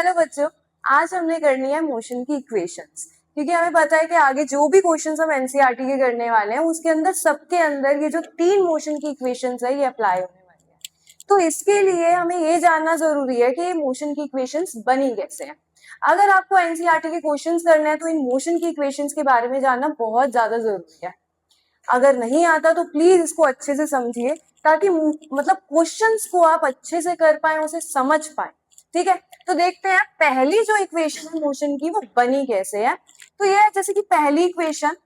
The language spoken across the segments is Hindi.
हेलो बच्चों, आज हमने करनी है मोशन की इक्वेशंस, क्योंकि हमें पता है कि आगे जो भी क्वेश्चंस हम एनसीईआरटी के करने वाले हैं उसके अंदर सबके अंदर ये जो 3 मोशन की इक्वेशंस है ये अप्लाई होने वाली है। तो इसके लिए हमें ये जानना जरूरी है कि ये मोशन की इक्वेशंस बनी कैसे है। अगर आपको एनसीईआरटी के क्वेश्चंस करने हैं तो इन मोशन की इक्वेशंस के बारे में जानना बहुत ज्यादा जरूरी है। अगर नहीं आता तो प्लीज इसको अच्छे से समझिए, ताकि मतलब क्वेश्चंस को आप अच्छे से कर पाए, उसे समझ पाए। ठीक है, तो देखते हैं पहली जो इक्वेशन है मोशन की वो बनी कैसे है। तो ये है जैसे कि पहली इक्वेशन,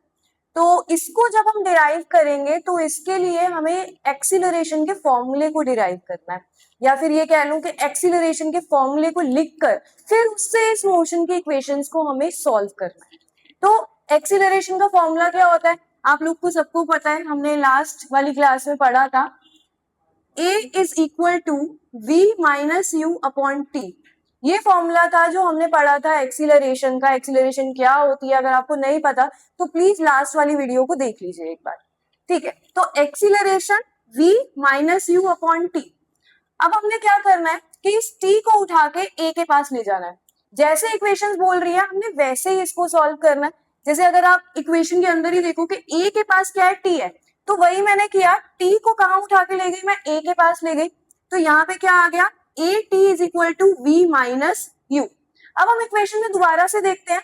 तो इसको जब हम डिराइव करेंगे तो इसके लिए हमें एक्सीलरेशन के फॉर्मूले को डिराइव करना है, या फिर ये कह लूं कि एक्सीलरेशन के फॉर्मूले को लिखकर फिर उससे इस मोशन की इक्वेशंस को हमें सॉल्व करना है। तो एक्सीलरेशन का फॉर्मूला क्या होता है आप लोग को सबको पता है, हमने लास्ट वाली क्लास में पढ़ा था। A is equal to V minus u upon t, ये फॉर्मूला था जो हमने पढ़ा था एक्सीलरेशन का। एक्सीलरेशन क्या होती है अगर आपको नहीं पता तो प्लीज लास्ट वाली वीडियो को देख लीजिए एक बार। ठीक है, तो acceleration V minus u upon T. अब हमने क्या करना है कि इस t को उठा के a के पास ले जाना है। जैसे इक्वेशन बोल रही है हमने वैसे ही इसको सॉल्व करना है। जैसे अगर आप इक्वेशन के अंदर ही देखो कि a के पास क्या है, t है, तो वही मैंने किया, t को कहाँ उठा के ले गई, मैं a के पास ले गई। तो यहाँ पे क्या आ गया, a t is equal to v minus u. अब हम इक्वेशन में दोबारा से देखते हैं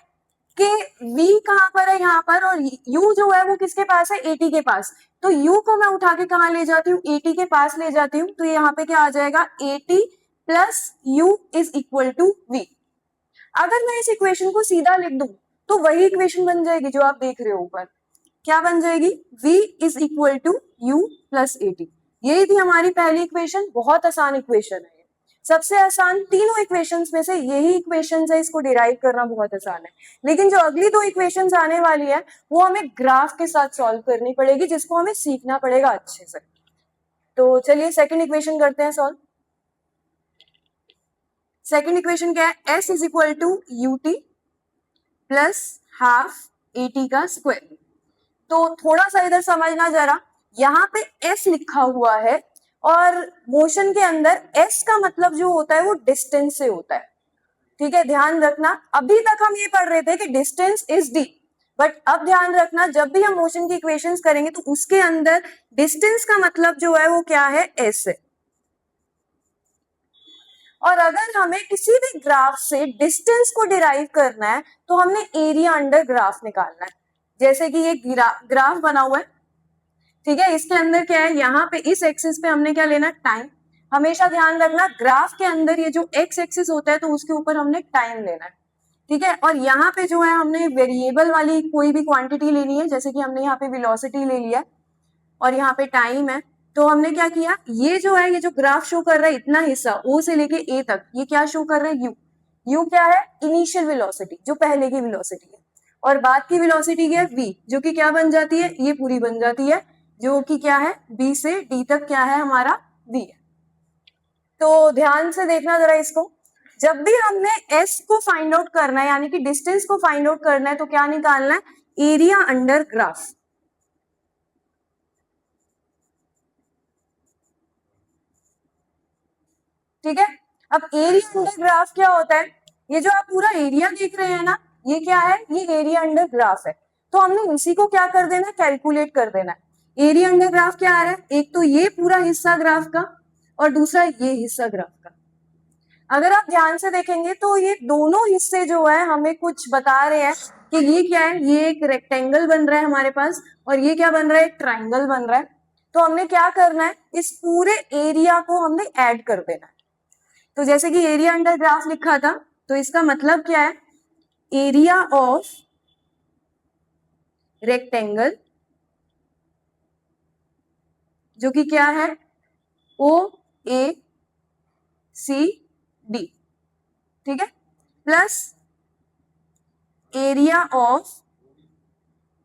कि v कहाँ पर है, यहाँ पर, और u जो है वो किसके पास है, at के पास। तो u को मैं उठा के कहाँ ले जाती हूँ, at के पास ले जाती हूँ। तो यहाँ पे क्या आ जाएगा, at plus u is equal to v। अगर मैं इस इक्वेशन को सीधा लिख दूं तो वही इक्वेशन बन जाएगी जो आप देख रहे हो ऊपर। क्या बन जाएगी, v is equal to u plus at। यही थी हमारी पहली इक्वेशन। बहुत आसान इक्वेशन है, सबसे आसान तीनों इक्वेशंस में से यही इक्वेशंस है, इसको डिराइव करना बहुत आसान है। लेकिन जो अगली दो इक्वेशंस आने वाली है वो हमें ग्राफ के साथ सॉल्व करनी पड़ेगी, जिसको हमें सीखना पड़ेगा अच्छे से। तो चलिए सेकंड इक्वेशन करते हैं सॉल्व। सेकंड इक्वेशन क्या है, s is equal to ut plus half at का स्क्वायर। तो थोड़ा सा इधर समझना जरा, यहाँ पे s लिखा हुआ है और मोशन के अंदर s का मतलब जो होता है वो डिस्टेंस से होता है। ठीक है, ध्यान रखना, अभी तक हम ये पढ़ रहे थे कि डिस्टेंस इज d, बट अब ध्यान रखना जब भी हम मोशन की इक्वेशंस करेंगे तो उसके अंदर डिस्टेंस का मतलब जो है वो क्या है, s है। और अगर हमें किसी भी ग्राफ से डिस्टेंस को डिराइव करना है तो हमने एरिया अंडर ग्राफ निकालना है। जैसे कि ये ग्राफ बना हुआ है, ठीक है, इसके अंदर क्या है, यहाँ पे इस एक्सिस पे हमने क्या लेना, टाइम। हमेशा ध्यान रखना ग्राफ के अंदर ये जो एक्स एक्सिस होता है तो उसके ऊपर हमने टाइम लेना है। ठीक है, और यहाँ पे जो है हमने वेरिएबल वाली कोई भी क्वांटिटी लेनी है, जैसे कि हमने यहाँ पे वेलोसिटी ले लिया और यहाँ पे टाइम है। तो हमने क्या किया, ये जो है, ये जो ग्राफ शो कर रहा है इतना हिस्सा ओ से लेके ए तक, ये क्या शो कर रहा है, यू। यू क्या है, इनिशियल वेलोसिटी, जो पहले की वेलोसिटी है, और बाद की वेलोसिटी क्या है, वी, जो कि क्या बन जाती है, ये पूरी बन जाती है, जो कि क्या है, बी से डी तक क्या है हमारा, वी है। तो ध्यान से देखना जरा इसको, जब भी हमने एस को फाइंड आउट करना है यानी कि डिस्टेंस को फाइंड आउट करना है तो क्या निकालना है, एरिया अंडर ग्राफ। ठीक है, अब एरिया अंडर ग्राफ क्या होता है, ये जो आप पूरा एरिया देख रहे हैं ना, ये क्या है, ये एरिया अंडर ग्राफ है। तो हमने इसी को क्या कर देना, कैलकुलेट कर देना है। एरिया अंडर ग्राफ क्या आ रहा है, एक तो ये पूरा हिस्सा ग्राफ का और दूसरा ये हिस्सा ग्राफ का। अगर आप ध्यान से देखेंगे तो ये दोनों हिस्से जो है हमें कुछ बता रहे हैं कि ये क्या है, ये एक रेक्टेंगल बन रहा है हमारे पास और ये क्या बन रहा है, एक ट्राइंगल बन रहा है। तो हमने क्या करना है, इस पूरे एरिया को हमने ऐड कर देना है। तो जैसे कि एरिया अंडर ग्राफ लिखा था तो इसका मतलब क्या है, एरिया ऑफ रेक्टेंगल, जो कि क्या है, ओ ए सी डी। ठीक है, प्लस एरिया ऑफ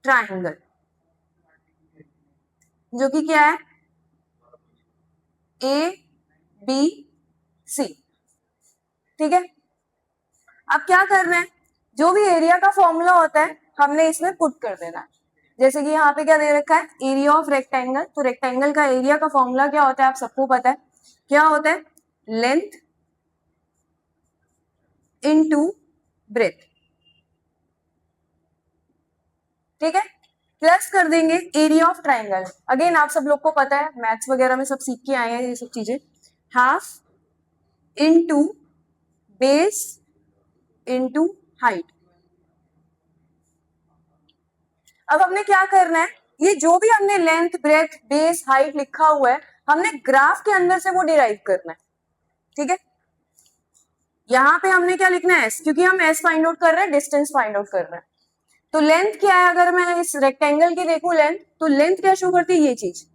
ट्राइंगल, जो कि क्या है, ए बी सी। ठीक है, अब क्या करना है, जो भी एरिया का फॉर्मूला होता है हमने इसमें पुट कर देना है। जैसे कि यहाँ पे क्या दे रखा है, एरिया ऑफ रेक्टेंगल, तो रेक्टेंगल का एरिया का फॉर्मूला क्या होता है आप सबको पता है, क्या होता है, लेंथ इनटू ब्रेथ, ठीक है, प्लस कर देंगे एरिया ऑफ ट्राइंगल। अगेन आप सब लोग को पता है, मैथ्स वगैरह में सब सीख के आए हैं ये सब चीजें। Half into base into height. अब हमने क्या करना है, ये जो भी हमने लेंथ ब्रेथ बेस हाइट लिखा हुआ है, हमने ग्राफ के अंदर से वो डिराइव करना है, ठीक है। यहाँ पे हमने क्या लिखना है, एस, क्योंकि हम एस फाइंड आउट कर रहे हैं, डिस्टेंस फाइंड आउट कर रहे हैं। तो लेंथ क्या है, अगर मैं इस रेक्टेंगल की देखूं लेंथ, तो लेंथ क्या शो करती है, ये चीज,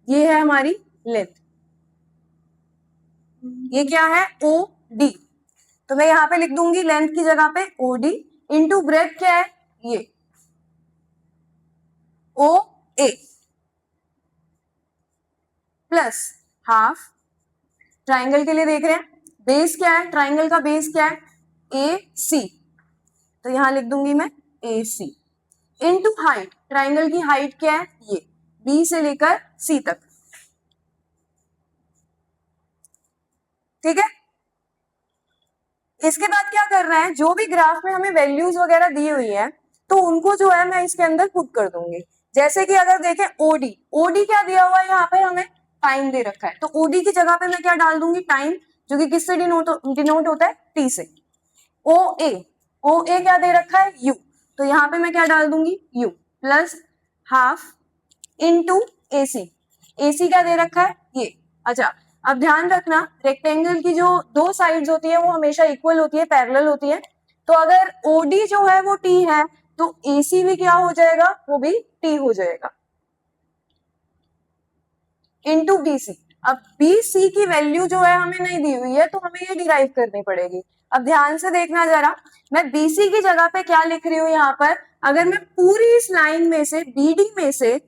ये है हमारी लेंथ, ये क्या है, ओ डी। तो मैं यहाँ पे लिख दूंगी लेंथ की जगह पे ओ डी, इंटू ब्रेथ क्या है, ये ओ ए, प्लस हाफ, ट्राइंगल के लिए देख रहे हैं, बेस क्या है, ट्राइंगल का बेस क्या है, ए सी, तो यहां लिख दूंगी मैं ए सी, इनटू हाइट, ट्राइंगल की हाइट क्या है, ये बी से लेकर सी तक, ठीक है। इसके बाद क्या करना है, जो भी ग्राफ में हमें वैल्यूज वगैरह दी हुई है, तो उनको जो है मैं इसके अंदर पुट कर दूंगी। जैसे कि अगर देखें ओडी, ओडी क्या दिया हुआ है, यहाँ पे हमें टाइम दे रखा है, तो ओडी की जगह पे मैं क्या डाल दूंगी, टाइम, जो कि किससे डिनोट होता है, टी से। ओ ए, ओ ए क्या दे रखा है, यू, तो यहाँ पे मैं क्या डाल दूंगी, you, plus half into AC, AC क्या दे रखा है, ये। अच्छा, अब ध्यान रखना, रेक्टेंगल की जो दो साइड्स होती है वो हमेशा इक्वल होती है, पैरेलल होती है। तो अगर ओडी जो है वो टी है, तो एसी भी क्या हो जाएगा, वो भी टी हो जाएगा, इनटू बीसी। अब बीसी की वैल्यू जो है हमें नहीं दी हुई है, तो हमें ये डिराइव करनी पड़ेगी। अब ध्यान से देखना जरा, मैं बीसी की जगह पे क्या लिख रही हूं यहाँ पर, अगर मैं पूरी इस लाइन में से, बीडी में से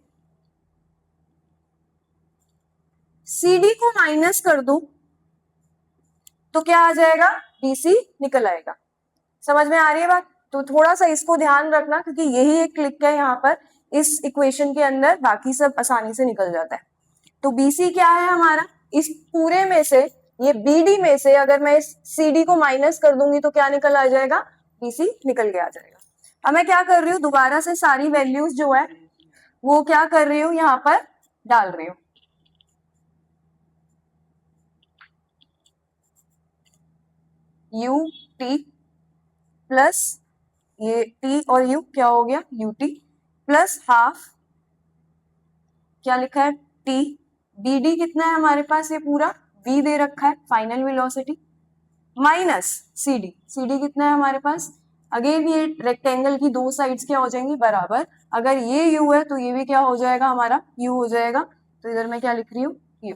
सीडी को माइनस कर दूं, तो क्या आ जाएगा, बीसी निकल आएगा। समझ में आ रही है बात, तो थोड़ा सा इसको ध्यान रखना, क्योंकि यही एक क्लिक है यहाँ पर इस इक्वेशन के अंदर, बाकी सब आसानी से निकल जाता है। तो बीसी क्या है हमारा, इस पूरे में से, ये बीडी में से अगर मैं इस सीडी को माइनस कर दूंगी तो क्या निकल आ जाएगा, बीसी निकल के आ जाएगा। अब मैं क्या कर रही हूँ, दोबारा से सारी वैल्यूज जो है वो क्या कर रही हूँ, यहाँ पर डाल रही हूँ। यू टी प्लस ये टी और यू क्या हो गया, यू टी, प्लस हाफ, क्या लिखा है, टी, बी डी कितना है हमारे पास, ये पूरा v दे रखा है, final velocity, minus c d, c d कितना है हमारे पास, अगेन ये रेक्टेंगल की दो साइड्स क्या हो जाएंगी, बराबर, अगर ये u है तो ये भी क्या हो जाएगा, हमारा u हो जाएगा। तो इधर मैं क्या लिख रही हूँ, u।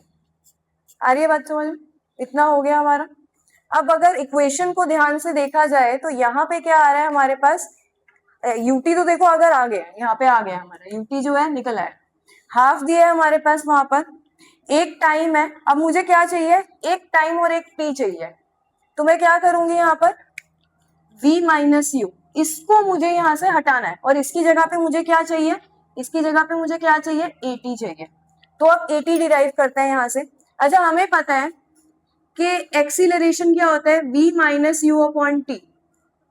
आ रही है बात समझ में, इतना हो गया हमारा। अब अगर इक्वेशन को ध्यान से देखा जाए तो यहाँ पे क्या आ रहा है हमारे पास, यूटी तो देखो अगर आ गया, यहाँ पे आ गया हमारा यूटी जो है निकल आया, हाफ दिया है हमारे पास वहां पर, एक टाइम है, अब मुझे क्या चाहिए, एक टाइम और एक टी चाहिए, तो मैं क्या करूंगी यहाँ पर, v माइनस यू, इसको मुझे यहाँ से हटाना है, और इसकी जगह पे मुझे क्या चाहिए, इसकी जगह पे मुझे क्या चाहिए, एटी चाहिए। तो अब एटी डिराइव करते हैं यहाँ से। अच्छा, हमें पता है कि एक्सीलरेशन क्या होता है, v minus u upon T,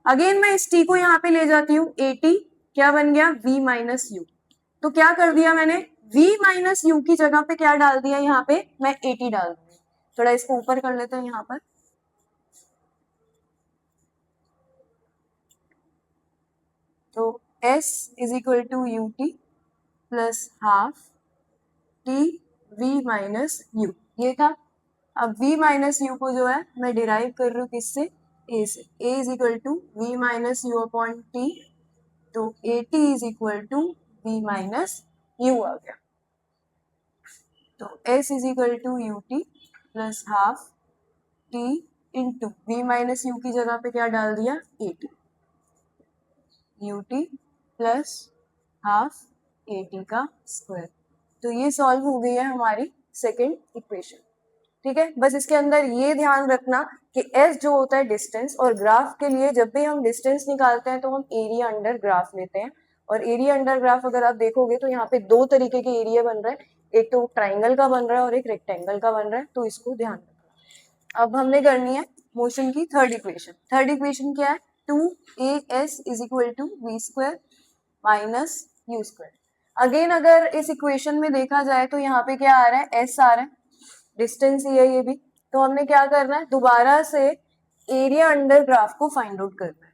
again मैं इस t को यहाँ पे ले जाती हूँ, एटी क्या बन गया, v माइनस यू। तो क्या कर दिया मैंने, v माइनस यू की जगह पे क्या डाल दिया, यहाँ पे मैं एटी डाल दूंगी। थोड़ा इसको ऊपर कर लेते हैं यहाँ पर, तो s is equal to u T plus half t v minus u, ये था। अब v माइनस यू को जो है मैं डिराइव कर रही हूँ किससे, a से, a is equal to v minus u upon T, तो A T is equal to v minus u आ गया। तो s is equal to u T plus half T into v minus u की जगह पे क्या डाल दिया, A T, u T plus half A T का स्क्वायर। तो ये सॉल्व हो गई है हमारी सेकेंड इक्वेशन, ठीक है। बस इसके अंदर ये ध्यान रखना कि s जो होता है डिस्टेंस, और ग्राफ के लिए जब भी हम डिस्टेंस निकालते हैं तो हम एरिया अंडर ग्राफ लेते हैं, और एरिया अंडर ग्राफ अगर आप देखोगे तो यहाँ पे दो तरीके के एरिया बन रहा है, एक तो ट्राइंगल का बन रहा है और एक रेक्टेंगल का बन रहा है, तो इसको ध्यान रखना। अब हमने करनी है मोशन की थर्ड इक्वेशन क्या है, 2as is equal to v square minus u square. Again अगर इस इक्वेशन में देखा जाए तो यहाँ पे क्या आ रहा है, एस आ रहा है, डिस्टेंस ही है ये भी। तो हमने क्या करना है, दोबारा से एरिया अंडर ग्राफ को फाइंड आउट करना है।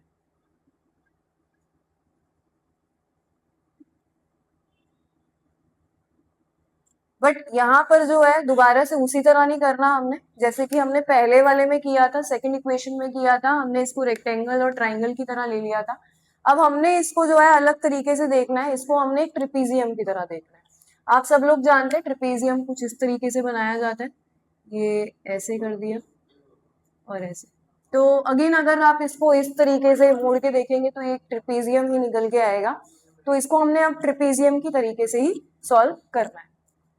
बट यहाँ पर जो है दोबारा से उसी तरह नहीं करना हमने, जैसे कि हमने पहले वाले में किया था, सेकंड इक्वेशन में किया था, हमने इसको रेक्टेंगल और ट्राइंगल की तरह ले लिया था। अब हमने इसको जो है अलग तरीके से देखना है, इसको हमने एक ट्रिपीजियम की तरह देखना है। आप सब लोग जानते हैं ट्रिपीजियम कुछ इस तरीके से बनाया जाता है, ये ऐसे कर दिया और ऐसे। तो अगेन अगर आप इसको इस तरीके से मोड़ के देखेंगे तो एक ट्रिपीजियम ही निकल के आएगा। तो इसको हमने अब ट्रिपीजियम की तरीके से ही सॉल्व करना है,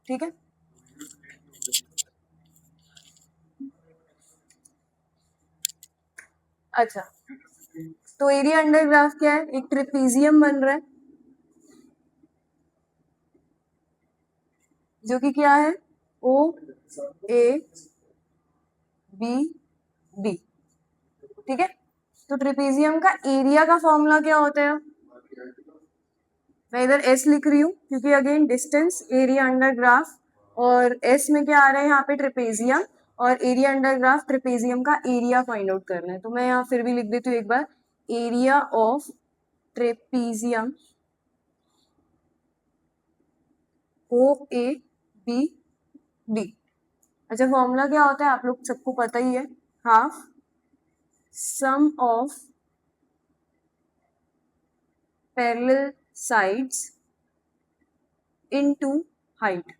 ठीक है। अच्छा, तो एरिया अंडर ग्राफ क्या है, एक ट्रिपीजियम बन रहा है जो कि क्या है, ओ ए बी डी, ठीक है। तो ट्रिपीजियम का एरिया का फॉर्मूला क्या होता है, मैं इधर एस लिख रही हूँ क्योंकि again distance, area under graph, और एस में क्या आ रहा है यहाँ पे, ट्रिपेजियम, और एरिया अंडर ग्राफ ट्रिपेजियम का एरिया फाइंड आउट करना है। तो मैं यहाँ फिर भी लिख देती हूँ एक बार, area of trapezium O A B D. अच्छा, फॉर्मूला क्या होता है आप लोग सबको पता ही है, half sum of parallel sides into height.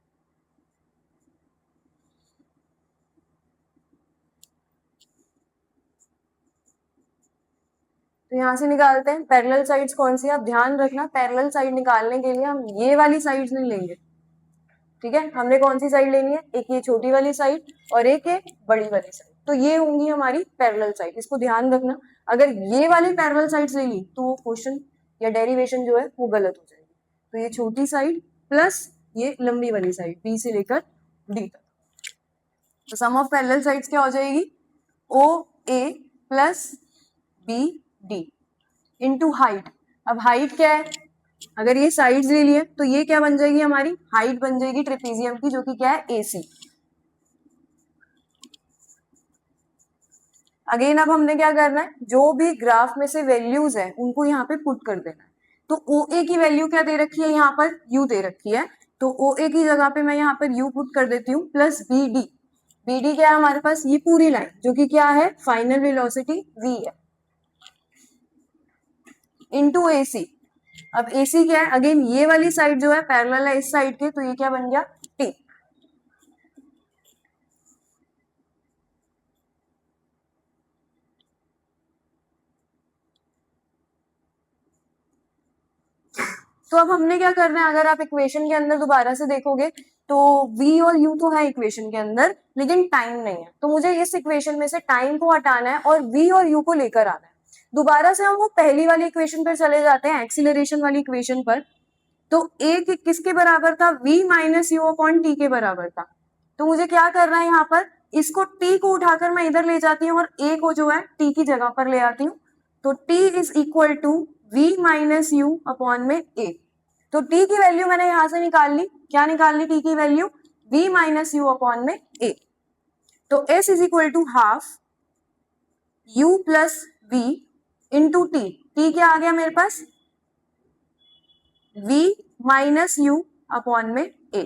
तो यहाँ से निकालते हैं पैरेलल साइड्स कौन सी, आप ध्यान रखना पैरेलल साइड निकालने के लिए हम ये वाली साइड्स नहीं लेंगे, ठीक है। हमने कौन सी साइड लेनी है, एक ये छोटी वाली साइड और एक ये बड़ी वाली साइड, तो ये होंगी हमारी पैरेलल साइड। इसको ध्यान रखना, अगर ये वाली पैरेलल साइड्स ले ली तो वो क्वेश्चन या डेरिवेशन जो है वो गलत हो जाएगी। तो ये छोटी साइड प्लस ये लंबी वाली साइड बी से लेकर डी तक, तो सम ऑफ पैरेलल साइड्स क्या हो जाएगी, O A plus B D into height. अब हाइट क्या है, अगर ये साइड्स ले लिए तो ये क्या बन जाएगी, हमारी हाइट बन जाएगी ट्रेपीजियम की, जो कि क्या है, AC। अगेन अब हमने क्या करना है, जो भी ग्राफ में से वैल्यूज है उनको यहाँ पे पुट कर देना है। तो OA की वैल्यू क्या दे रखी है, यहाँ पर U दे रखी है, तो OA की जगह पे मैं यहाँ पर U पुट कर देती हूँ, प्लस BD। BD क्या है हमारे पास, ये पूरी लाइन जो कि क्या है, फाइनल वेलोसिटी V है, इंटू AC। अब AC क्या है, अगेन ये वाली साइड जो है पैरेलल है इस साइड के, तो ये क्या बन गया, T। तो अब हमने क्या करना है, अगर आप इक्वेशन के अंदर दोबारा से देखोगे तो v और u तो है इक्वेशन के अंदर, लेकिन टाइम नहीं है। तो मुझे इस इक्वेशन में से टाइम को हटाना है और v और u को लेकर आना है। दोबारा से हम वो पहली वाली इक्वेशन पर चले जाते हैं, एक्सीलरेशन वाली इक्वेशन पर। तो a किसके बराबर था, v minus u upon T के बराबर था। तो मुझे क्या करना है, यहाँ पर इसको t को उठाकर मैं इधर ले जाती हूँ और a को जो है t की जगह पर ले आती हूँ। तो t is equal to v minus u upon में a। तो t की वैल्यू मैंने यहां से निकाल ली, क्या निकाल ली, t की value v minus u upon में a। तो s is equal to half u plus v into t. t क्या आ गया मेरे पास, v माइनस यू अपॉन में a,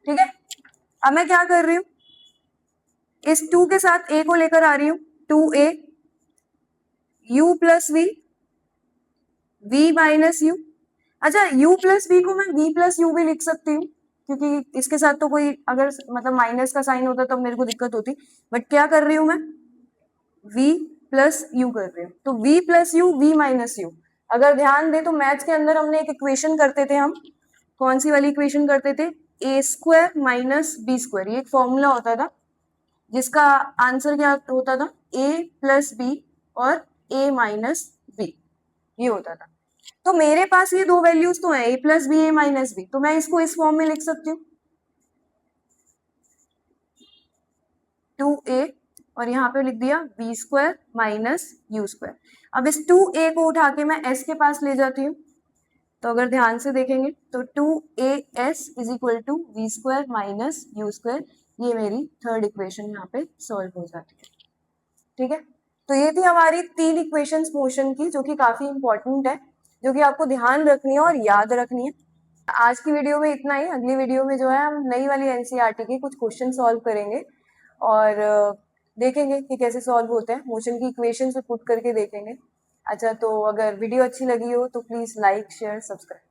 ठीक है। अब मैं क्या कर रही हूं, इस 2 के साथ a को लेकर आ रही हूं, 2a u plus v minus you. अच्छा, u प्लस v को मैं v प्लस यू भी लिख सकती हूँ, क्योंकि इसके साथ तो कोई अगर मतलब माइनस का साइन होता तो मेरे को दिक्कत होती, बट क्या कर रही हूँ मैं, v प्लस यू कर रही हूँ। तो v plus you, v minus you. अगर ध्यान दे तो मैथ्स के अंदर हमने एक इक्वेशन करते थे, हम कौन सी वाली इक्वेशन करते थे, ए स्क्वायर माइनस बी स्क्वायर। ये एक फॉर्मूला होता था जिसका आंसर क्या होता था, a प्लस बी और a माइनस बी, ये होता था। तो मेरे पास ये दो वैल्यूज तो है, a plus b, a minus b, तो मैं इसको इस फॉर्म में लिख सकती हूँ, 2a और यहाँ पे लिख दिया v square minus u square. अब इस 2a को उठा के मैं s के पास ले जाती हूँ, तो अगर ध्यान से देखेंगे तो 2as is equal to v square minus u square, ये मेरी थर्ड इक्वेशन यहाँ पे सॉल्व हो जाती है। ठीक है, तो ये थी हमारी 3 इक्वेशंस मोशन की, जो कि काफी इंपॉर्टेंट है, जो कि आपको ध्यान रखनी है और याद रखनी है। आज की वीडियो में इतना ही। अगली वीडियो में जो है हम नई वाली एनसीईआरटी के कुछ क्वेश्चन सॉल्व करेंगे और देखेंगे कि कैसे सॉल्व होते हैं, मोशन की इक्वेशन पे पुट करके देखेंगे। अच्छा, तो अगर वीडियो अच्छी लगी हो तो प्लीज लाइक शेयर सब्सक्राइब।